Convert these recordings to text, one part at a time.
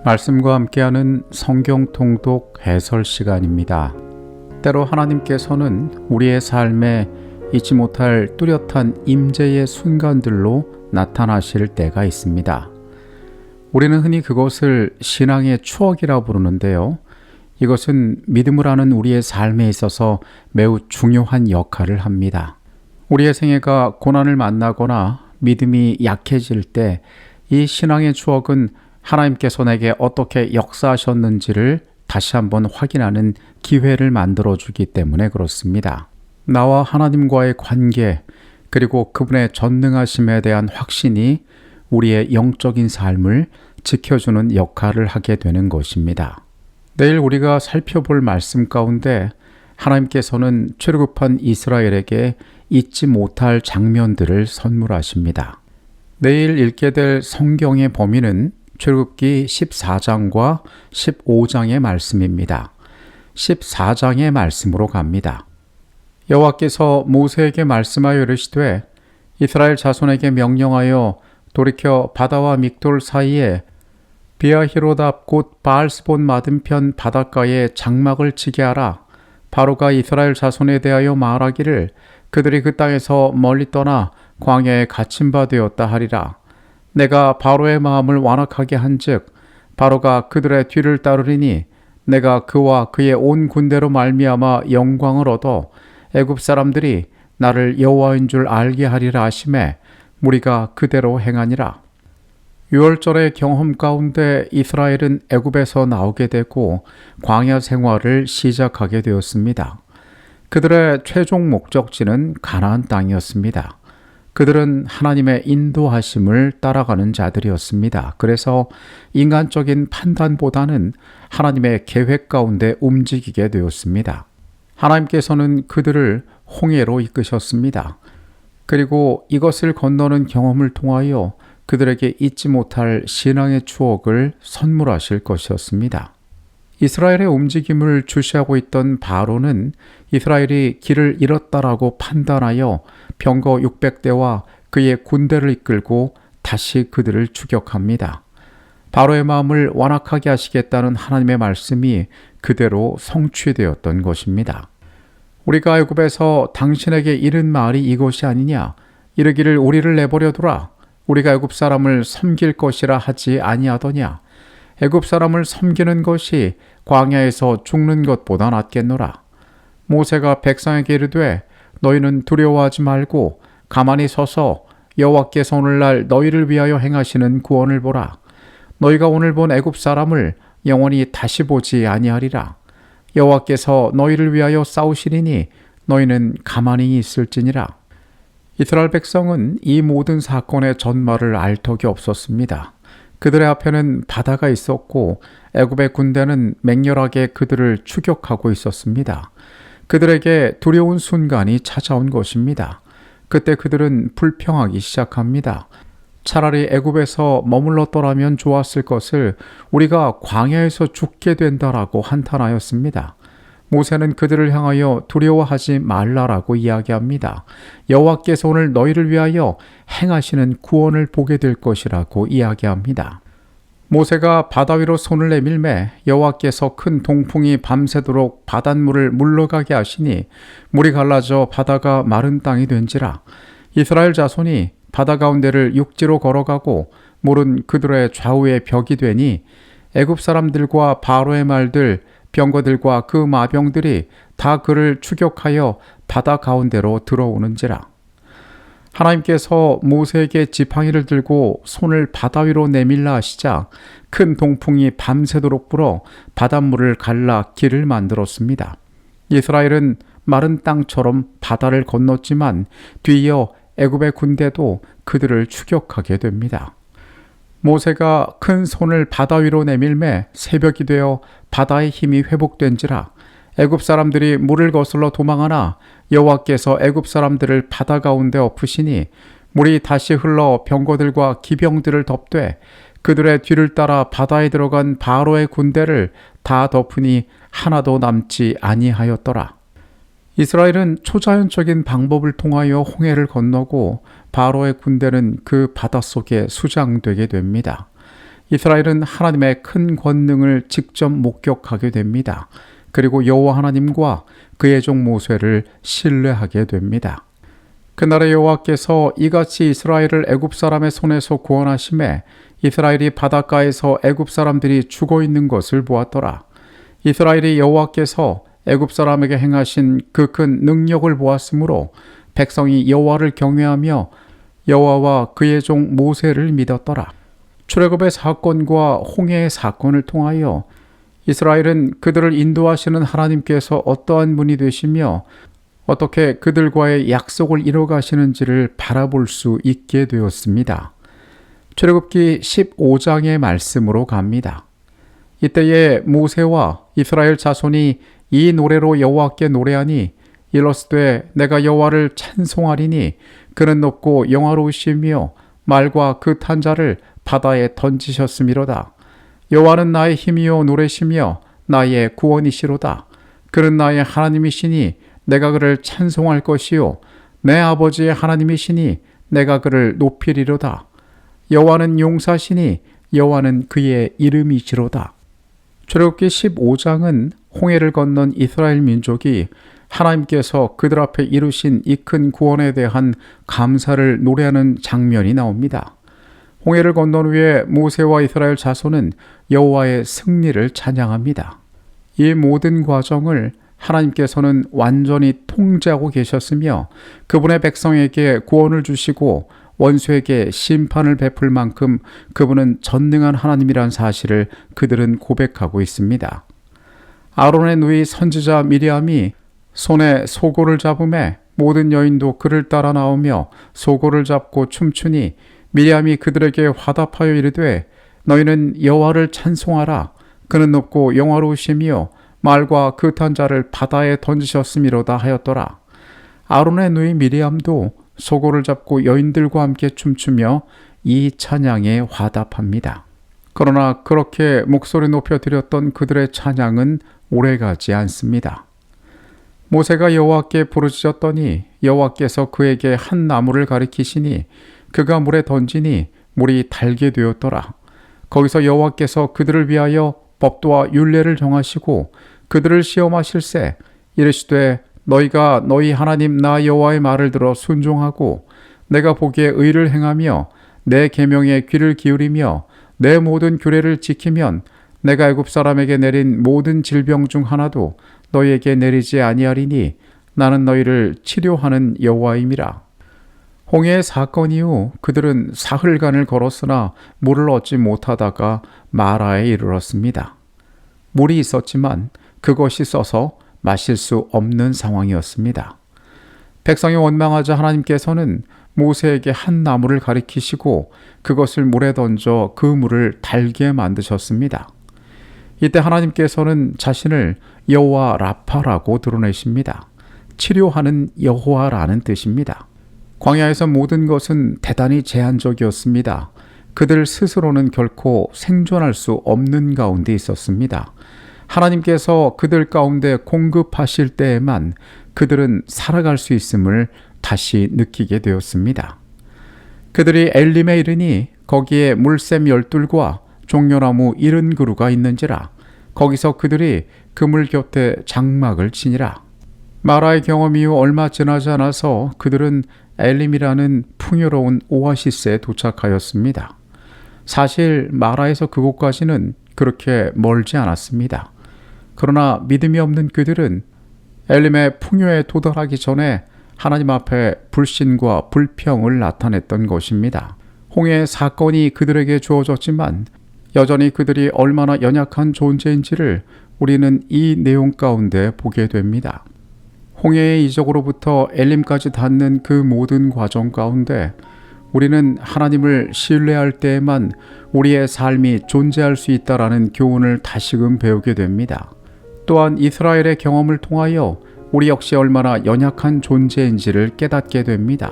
말씀과 함께하는 성경 통독 해설 시간입니다. 때로 하나님께서는 우리의 삶에 잊지 못할 뚜렷한 임재의 순간들로 나타나실 때가 있습니다. 우리는 흔히 그것을 신앙의 추억이라 부르는데요. 이것은 믿음을 하는 우리의 삶에 있어서 매우 중요한 역할을 합니다. 우리의 생애가 고난을 만나거나 믿음이 약해질 때 이 신앙의 추억은 하나님께서 내게 어떻게 역사하셨는지를 다시 한번 확인하는 기회를 만들어주기 때문에 그렇습니다. 나와 하나님과의 관계, 그리고 그분의 전능하심에 대한 확신이 우리의 영적인 삶을 지켜주는 역할을 하게 되는 것입니다. 내일 우리가 살펴볼 말씀 가운데 하나님께서는 출애굽한 이스라엘에게 잊지 못할 장면들을 선물하십니다. 내일 읽게 될 성경의 범위는 출애굽기 14장과 15장의 말씀입니다. 14장의 말씀으로 갑니다. 여호와께서 모세에게 말씀하여 이르시되 이스라엘 자손에게 명령하여 돌이켜 바다와 믹돌 사이에 비아히로답 곧 바알스본 맞은편 바닷가에 장막을 치게 하라. 바로가 이스라엘 자손에 대하여 말하기를 그들이 그 땅에서 멀리 떠나 광야에 갇힌 바 되었다 하리라. 내가 바로의 마음을 완악하게 한즉 바로가 그들의 뒤를 따르리니 내가 그와 그의 온 군대로 말미암아 영광을 얻어 애굽 사람들이 나를 여호와인 줄 알게 하리라 하시매 무리가 그대로 행하니라. 유월절의 경험 가운데 이스라엘은 애굽에서 나오게 되고 광야 생활을 시작하게 되었습니다. 그들의 최종 목적지는 가나안 땅이었습니다. 그들은 하나님의 인도하심을 따라가는 자들이었습니다. 그래서 인간적인 판단보다는 하나님의 계획 가운데 움직이게 되었습니다. 하나님께서는 그들을 홍해로 이끄셨습니다. 그리고 이것을 건너는 경험을 통하여 그들에게 잊지 못할 신앙의 추억을 선물하실 것이었습니다. 이스라엘의 움직임을 주시하고 있던 바로는 이스라엘이 길을 잃었다라고 판단하여 병거 600대와 그의 군대를 이끌고 다시 그들을 추격합니다. 바로의 마음을 완악하게 하시겠다는 하나님의 말씀이 그대로 성취되었던 것입니다. 우리가 애굽에서 당신에게 이른 말이 이것이 아니냐? 이르기를 우리를 내버려 두라. 우리가 애굽 사람을 섬길 것이라 하지 아니하더냐? 애굽 사람을 섬기는 것이 광야에서 죽는 것보다 낫겠노라. 모세가 백성에게 이르되 너희는 두려워하지 말고 가만히 서서 여호와께서 오늘날 너희를 위하여 행하시는 구원을 보라. 너희가 오늘 본 애굽 사람을 영원히 다시 보지 아니하리라. 여호와께서 너희를 위하여 싸우시리니 너희는 가만히 있을지니라. 이스라엘 백성은 이 모든 사건의 전말을 알 턱이 없었습니다. 그들의 앞에는 바다가 있었고 애굽의 군대는 맹렬하게 그들을 추격하고 있었습니다. 그들에게 두려운 순간이 찾아온 것입니다. 그때 그들은 불평하기 시작합니다. 차라리 애굽에서 머물렀더라면 좋았을 것을 우리가 광야에서 죽게 된다라고 한탄하였습니다. 모세는 그들을 향하여 두려워하지 말라라고 이야기합니다. 여호와께서 오늘 너희를 위하여 행하시는 구원을 보게 될 것이라고 이야기합니다. 모세가 바다 위로 손을 내밀매 여호와께서 큰 동풍이 밤새도록 바닷물을 물러가게 하시니 물이 갈라져 바다가 마른 땅이 된지라. 이스라엘 자손이 바다 가운데를 육지로 걸어가고 물은 그들의 좌우에 벽이 되니 애굽 사람들과 바로의 말들 병거들과 그 마병들이 다 그를 추격하여 바다 가운데로 들어오는지라. 하나님께서 모세에게 지팡이를 들고 손을 바다 위로 내밀라 하시자 큰 동풍이 밤새도록 불어 바닷물을 갈라 길을 만들었습니다. 이스라엘은 마른 땅처럼 바다를 건넜지만 뒤이어 애굽의 군대도 그들을 추격하게 됩니다. 모세가 큰 손을 바다 위로 내밀매 새벽이 되어 바다의 힘이 회복된지라. 애굽 사람들이 물을 거슬러 도망하나 여호와께서 애굽 사람들을 바다 가운데 엎으시니 물이 다시 흘러 병거들과 기병들을 덮되 그들의 뒤를 따라 바다에 들어간 바로의 군대를 다 덮으니 하나도 남지 아니하였더라. 이스라엘은 초자연적인 방법을 통하여 홍해를 건너고 바로의 군대는 그 바닷속에 수장되게 됩니다. 이스라엘은 하나님의 큰 권능을 직접 목격하게 됩니다. 그리고 여호와 하나님과 그의 종 모세를 신뢰하게 됩니다. 그날의 여호와께서 이같이 이스라엘을 애굽 사람의 손에서 구원하심에 이스라엘이 바닷가에서 애굽 사람들이 죽어 있는 것을 보았더라. 이스라엘이 여호와께서 애굽 사람에게 행하신 그 큰 능력을 보았으므로 백성이 여호와를 경외하며 여호와와 그의 종 모세를 믿었더라. 출애굽의 사건과 홍해의 사건을 통하여 이스라엘은 그들을 인도하시는 하나님께서 어떠한 분이 되시며 어떻게 그들과의 약속을 이뤄가시는지를 바라볼 수 있게 되었습니다. 출애굽기 15장의 말씀으로 갑니다. 이때에 모세와 이스라엘 자손이 이 노래로 여호와께 노래하니 이르시되 내가 여호와를 찬송하리니 그는 높고 영화로우시며 말과 그 탄 자를 바다에 던지셨음이로다. 여호와는 나의 힘이요 노래시며 나의 구원이시로다. 그는 나의 하나님이시니 내가 그를 찬송할 것이요 내 아버지의 하나님이시니 내가 그를 높이리로다. 여호와는 용사시니 여호와는 그의 이름이시로다. 출애굽기 15장은 홍해를 건넌 이스라엘 민족이 하나님께서 그들 앞에 이루신 이 큰 구원에 대한 감사를 노래하는 장면이 나옵니다. 홍해를 건넌 후에 모세와 이스라엘 자손은 여호와의 승리를 찬양합니다. 이 모든 과정을 하나님께서는 완전히 통제하고 계셨으며 그분의 백성에게 구원을 주시고 원수에게 심판을 베풀 만큼 그분은 전능한 하나님이란 사실을 그들은 고백하고 있습니다. 아론의 누이 선지자 미리암이 손에 소고를 잡음에 모든 여인도 그를 따라 나오며 소고를 잡고 춤추니 미리암이 그들에게 화답하여 이르되 너희는 여호와를 찬송하라. 그는 높고 영화로우시며 말과 그 탄 자를 바다에 던지셨음이로다 하였더라. 아론의 누이 미리암도 소고를 잡고 여인들과 함께 춤추며 이 찬양에 화답합니다. 그러나 그렇게 목소리 높여 드렸던 그들의 찬양은 오래가지 않습니다. 모세가 여호와께 부르짖었더니 여호와께서 그에게 한 나무를 가리키시니 그가 물에 던지니 물이 달게 되었더라. 거기서 여호와께서 그들을 위하여 법도와 율례를 정하시고 그들을 시험하실세 이르시되 너희가 너희 하나님 나 여호와의 말을 들어 순종하고 내가 보기에 의를 행하며 내 계명에 귀를 기울이며 내 모든 규례를 지키면 내가 애굽 사람에게 내린 모든 질병 중 하나도 너희에게 내리지 아니하리니 나는 너희를 치료하는 여호와임이라. 홍해의 사건 이후 그들은 사흘간을 걸었으나 물을 얻지 못하다가 마라에 이르렀습니다. 물이 있었지만 그것이 써서 마실 수 없는 상황이었습니다. 백성이 원망하자 하나님께서는 모세에게 한 나무를 가리키시고 그것을 물에 던져 그 물을 달게 만드셨습니다. 이때 하나님께서는 자신을 여호와 라파라고 드러내십니다. 치료하는 여호와라는 뜻입니다. 광야에서 모든 것은 대단히 제한적이었습니다. 그들 스스로는 결코 생존할 수 없는 가운데 있었습니다. 하나님께서 그들 가운데 공급하실 때에만 그들은 살아갈 수 있음을 다시 느끼게 되었습니다. 그들이 엘림에 이르니 거기에 물샘 12과 종려나무 70그루가 있는지라. 거기서 그들이 그물 곁에 장막을 치니라. 마라의 경험 이후 얼마 지나지 않아서 그들은 엘림이라는 풍요로운 오아시스에 도착하였습니다. 사실 마라에서 그곳까지는 그렇게 멀지 않았습니다. 그러나 믿음이 없는 그들은 엘림의 풍요에 도달하기 전에 하나님 앞에 불신과 불평을 나타냈던 것입니다. 홍해의 사건이 그들에게 주어졌지만 여전히 그들이 얼마나 연약한 존재인지를 우리는 이 내용 가운데 보게 됩니다. 홍해의 이적으로부터 엘림까지 닿는 그 모든 과정 가운데 우리는 하나님을 신뢰할 때에만 우리의 삶이 존재할 수 있다라는 교훈을 다시금 배우게 됩니다. 또한 이스라엘의 경험을 통하여 우리 역시 얼마나 연약한 존재인지를 깨닫게 됩니다.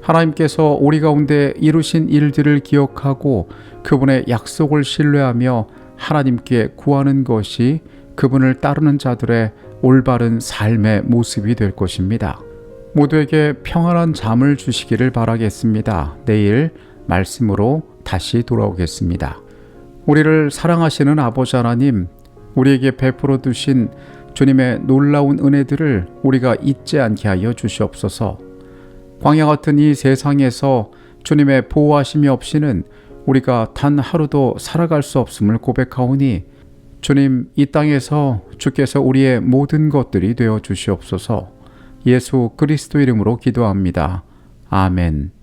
하나님께서 우리 가운데 이루신 일들을 기억하고 그분의 약속을 신뢰하며 하나님께 구하는 것이 그분을 따르는 자들의 올바른 삶의 모습이 될 것입니다. 모두에게 평안한 잠을 주시기를 바라겠습니다. 내일 말씀으로 다시 돌아오겠습니다. 우리를 사랑하시는 아버지 하나님, 우리에게 베풀어 두신 주님의 놀라운 은혜들을 우리가 잊지 않게 하여 주시옵소서. 광야 같은 이 세상에서 주님의 보호하심이 없이는 우리가 단 하루도 살아갈 수 없음을 고백하오니 주님, 이 땅에서 주께서 우리의 모든 것들이 되어 주시옵소서. 예수 그리스도 이름으로 기도합니다. 아멘.